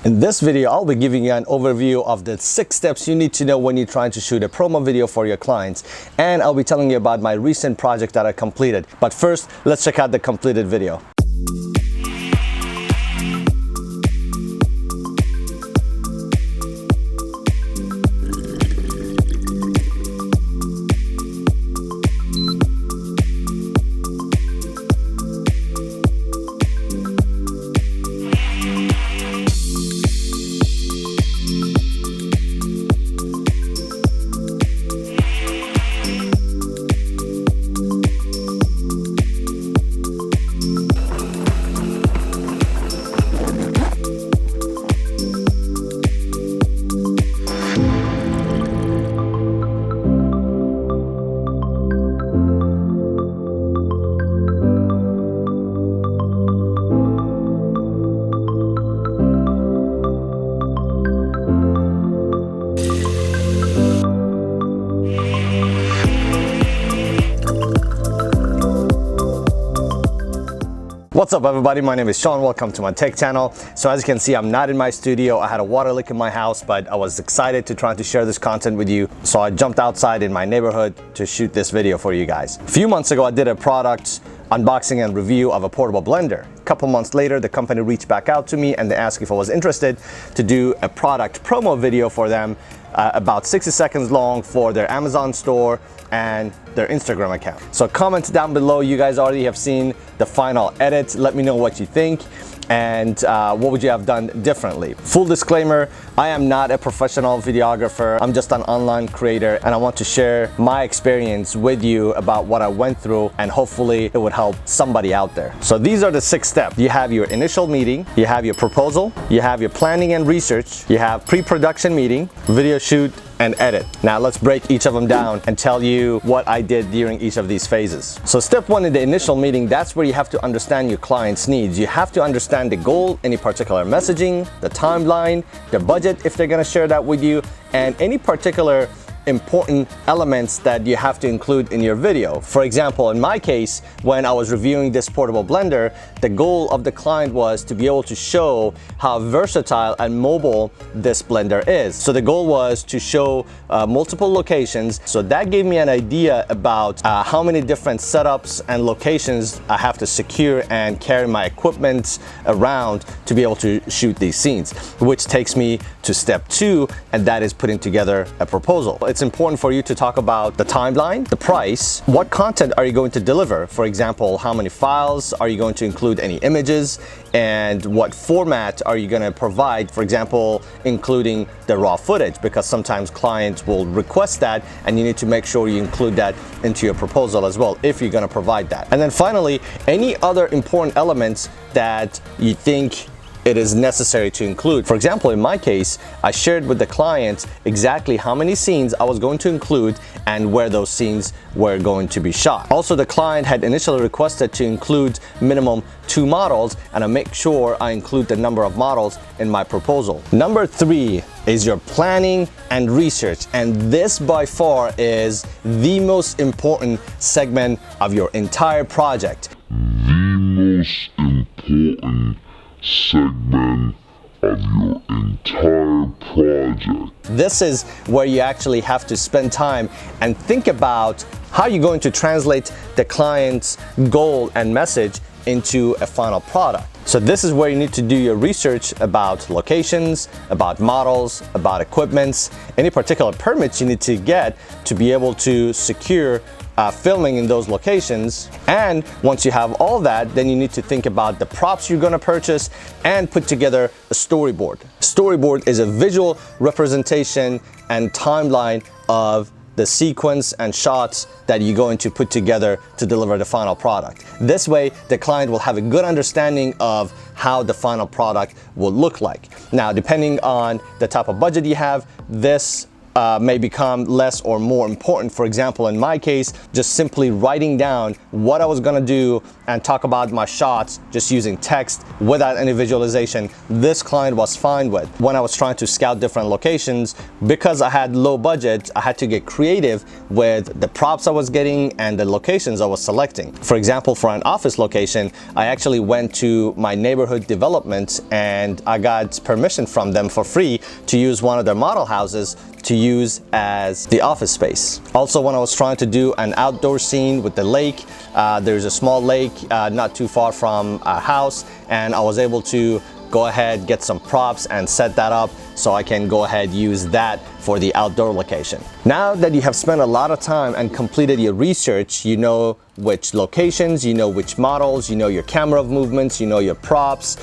In this video, I'll be giving you an overview of the 6 steps you need to know when you're trying to shoot a promo video for your clients. And I'll be telling you about my recent project that I completed. But first, let's check out the completed video. What's up everybody, my name is Sean, welcome to my tech channel. So as you can see, I'm not in my studio. I had a water leak in my house, but I was excited to try to share this content with you. So I jumped outside in my neighborhood to shoot this video for you guys. A few months ago, I did a product unboxing and review of a portable blender. A couple months later, the company reached back out to me and they asked if I was interested to do a product promo video for them, about 60 seconds long, for their Amazon store and their Instagram account. So comment down below, you guys already have seen the final edit. Let me know what you think and what would you have done differently. Full disclaimer, I am not a professional videographer. I'm just an online creator and I want to share my experience with you about what I went through, and hopefully it would help somebody out there. So these are the 6 steps. You have your initial meeting, you have your proposal, you have your planning and research, you have pre-production meeting, video shoot, and edit. Now let's break each of them down and tell you what I did during each of these phases. So step 1 in the initial meeting, that's where you have to understand your client's needs. You have to understand the goal, any particular messaging, the timeline, the budget if they're gonna share that with you, and any particular important elements that you have to include in your video. For example, in my case, when I was reviewing this portable blender, the goal of the client was to be able to show how versatile and mobile this blender is. So the goal was to show multiple locations. So that gave me an idea about how many different setups and locations I have to secure and carry my equipment around to be able to shoot these scenes, which takes me to step 2, and that is putting together a proposal. It's important for you to talk about the timeline, the price, what content are you going to deliver? For example, how many files are you going to include, any images, and what format are you going to provide? For example, including the raw footage, because sometimes clients will request that and you need to make sure you include that into your proposal as well if you're going to provide that. And then finally, any other important elements that you think it is necessary to include. For example, in my case, I shared with the client exactly how many scenes I was going to include and where those scenes were going to be shot. Also, the client had initially requested to include minimum 2 models, and I make sure I include the number of models in my proposal. Number 3 is your planning and research, and this by far is the most important segment of your entire project. The most important segment of your entire project. This is where you actually have to spend time and think about how you're going to translate the client's goal and message into a final product. So this is where you need to do your research about locations, about models, about equipments, any particular permits you need to get to be able to secure filming in those locations. And once you have all that, then you need to think about the props you're going to purchase and put together a storyboard. Storyboard is a visual representation and timeline of the sequence and shots that you're going to put together to deliver the final product. This way, the client will have a good understanding of how the final product will look like. Now, depending on the type of budget you have, this may become less or more important. For example, in my case, just simply writing down what I was gonna do and talk about my shots just using text without any visualization, this client was fine with. When I was trying to scout different locations, because I had low budget, I had to get creative with the props I was getting and the locations I was selecting. For example, for an office location, I actually went to my neighborhood development and I got permission from them for free to use one of their model houses to use as the office space. Also, when I was trying to do an outdoor scene with the lake, there's a small lake not too far from our house, and I was able to go ahead, get some props and set that up so I can go ahead use that for the outdoor location. Now that you have spent a lot of time and completed your research, you know which locations, you know which models, you know your camera movements, you know your props,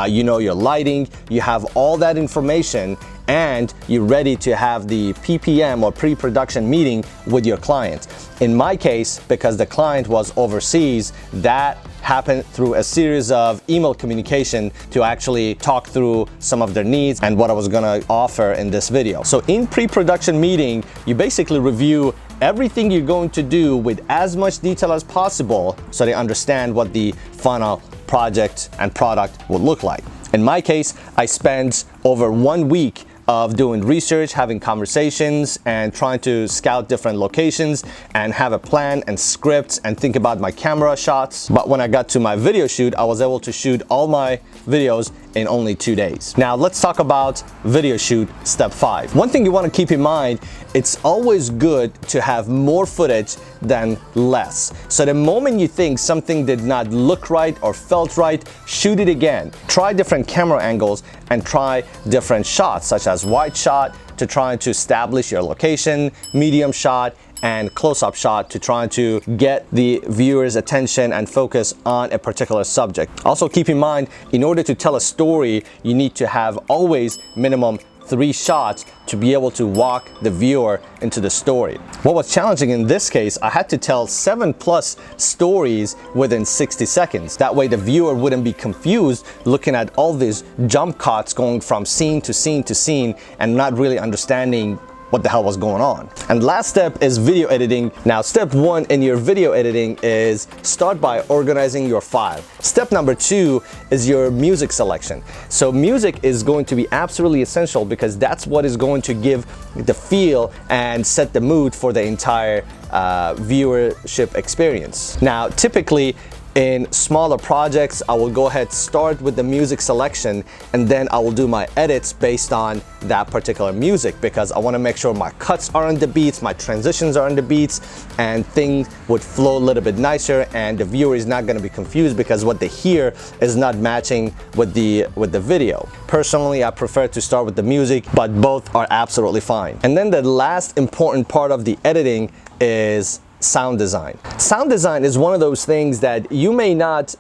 you know your lighting, you have all that information, and you're ready to have the PPM or pre-production meeting with your client. In my case, because the client was overseas, that happened through a series of email communication to actually talk through some of their needs and what I was gonna offer in this video. So in pre-production meeting, you basically review everything you're going to do with as much detail as possible so they understand what the final project and product will look like. In my case, I spent over 1 week of doing research, having conversations, and trying to scout different locations and have a plan and scripts and think about my camera shots. But when I got to my video shoot, I was able to shoot all my videos in only 2 days. Now let's talk about video shoot step 5. One thing you want to keep in mind, it's always good to have more footage than less. So the moment you think something did not look right or felt right, shoot it again. Try different camera angles and try different shots, such as wide shot to try to establish your location, medium shot, and close-up shot to try to get the viewer's attention and focus on a particular subject. Also keep in mind, in order to tell a story, you need to have always minimum 3 shots to be able to walk the viewer into the story. What was challenging in this case, I had to tell 7+ stories within 60 seconds. That way the viewer wouldn't be confused looking at all these jump cuts going from scene to scene to scene and not really understanding what the hell was going on. And last step is video editing. Now, step 1 in your video editing is start by organizing your file. Step number 2 is your music selection. So music is going to be absolutely essential because that's what is going to give the feel and set the mood for the entire viewership experience. Now, typically, in smaller projects, I will go ahead, start with the music selection, and then I will do my edits based on that particular music because I want to make sure my cuts are on the beats, my transitions are on the beats, and things would flow a little bit nicer and the viewer is not going to be confused because what they hear is not matching with the video. Personally, I prefer to start with the music, but both are absolutely fine. And then the last important part of the editing is sound design. Sound design is one of those things that you may not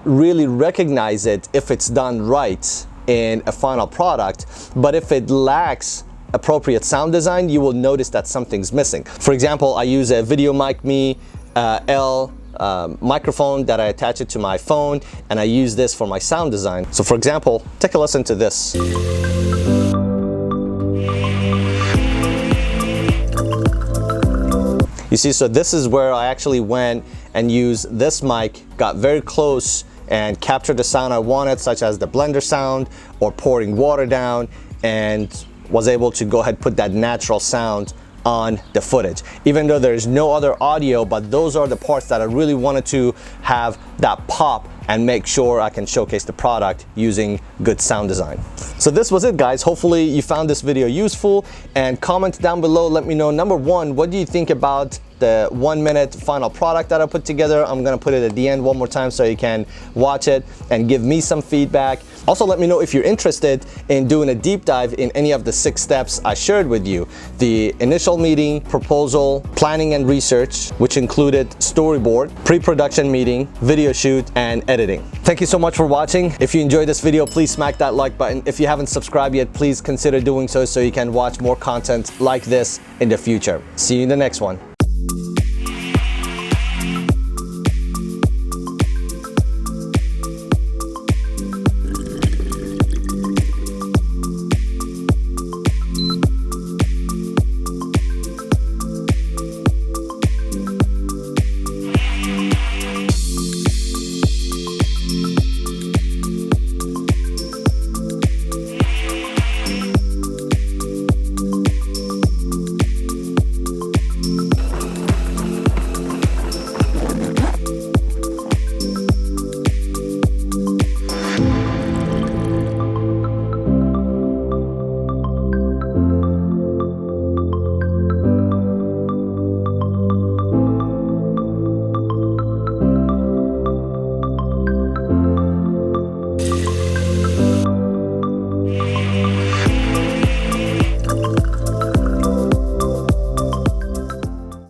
really recognize it if it's done right in a final product, but if it lacks appropriate sound design, you will notice that something's missing. For example, I use a Video Mic Me L microphone that I attach it to my phone, and I use this for my sound design. So for example, take a listen to this. You see, so this is where I actually went and used this mic, got very close and captured the sound I wanted, such as the blender sound or pouring water down, and was able to go ahead and put that natural sound on the footage. Even though there's no other audio, but those are the parts that I really wanted to have that pop and make sure I can showcase the product using good sound design. So this was it, guys. Hopefully you found this video useful, and comment down below. Let me know, number 1, what do you think about the 1-minute final product that I put together? I'm gonna put it at the end one more time so you can watch it and give me some feedback. Also, let me know if you're interested in doing a deep dive in any of the 6 steps I shared with you. The initial meeting, proposal, planning and research, which included storyboard, pre-production meeting, video shoot, and editing. Thank you so much for watching. If you enjoyed this video, please smack that like button. If you haven't subscribed yet, please consider doing so you can watch more content like this in the future. See you in the next one.